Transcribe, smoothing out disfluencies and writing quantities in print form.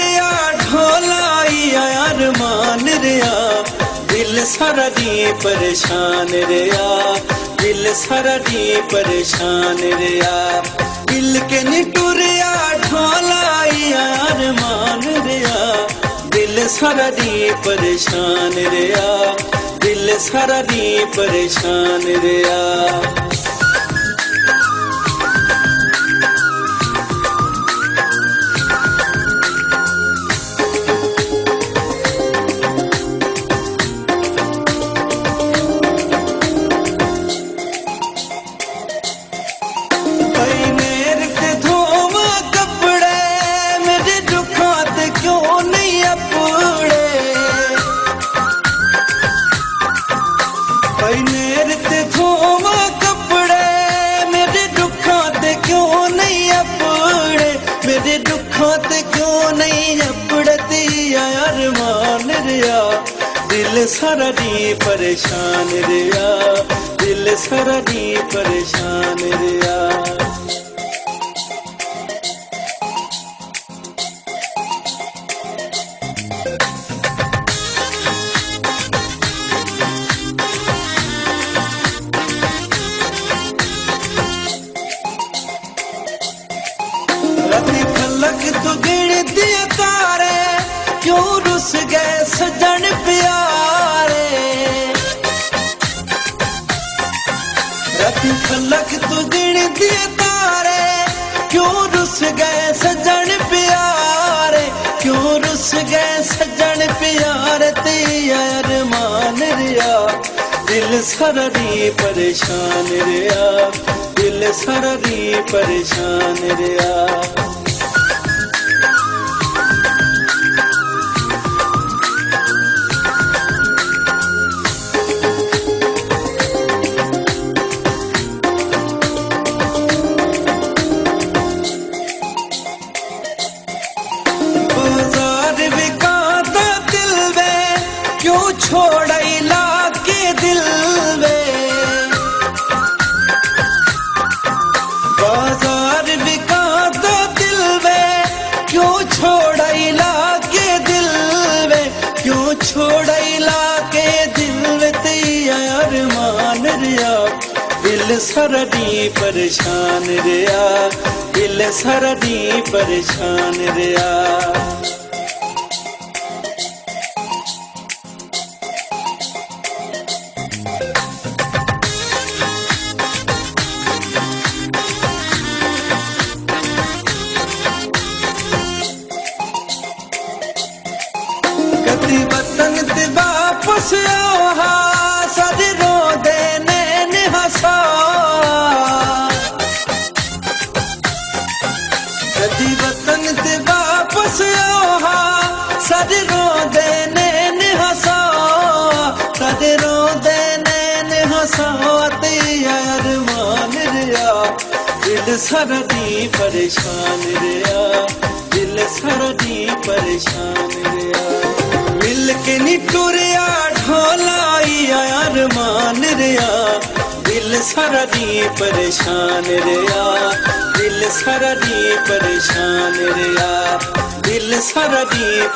टुरिया ढोलाई अरमान रिया, दिल सारा दी परेशान रिया, दिल सारा दी परेशान रिया। दिल के नी टुरिया ढोलाई अरमान रिया, दिल सारा दी परेशान रिया, दिल सारा दी परेशान रिया। मेरे दुखों ते क्यों नहीं अपड़ती अरमान रिया, दिल सारा दी परेशान रिया, दिल सारा दी परेशान रिया। राती फलक तो गिण दिए तारे, क्यों रुस गए सजन प्यारे। राती फलक तो गिण दिए तारे, क्यों रुस गए सजन प्यारे, क्यों रुस गए सजन प्यारे। ते अरमान रिया, दिल सारा दी परेशान रिया, दिल सारा दी परेशान रिया। क्यों छोड़ई लाके दिल में, बाजार बिकाता दिल में, क्यों छोड़ई लाके दिल में, क्यों छोड़ई लाके दिल में। ते अरमान रिया, दिल सारा दी परेशान रिया, दिल सारा दी परेशान रिया। कदी वतन ते वापस आओ, सद रो देने हसा। कदी वतन ते वापस आओ, सद रो देने हसा, सद रो देने हसा। ते अरमान रिया, दिल सारा दी परेशान रिया, दिल सारा दी परेशान रिया। मिल के नी टुरिया ढोलाई अरमान रिया, दिल सारा दी परेशान रिया, दिल सारा दी परेशान रिया, दिल सारा दी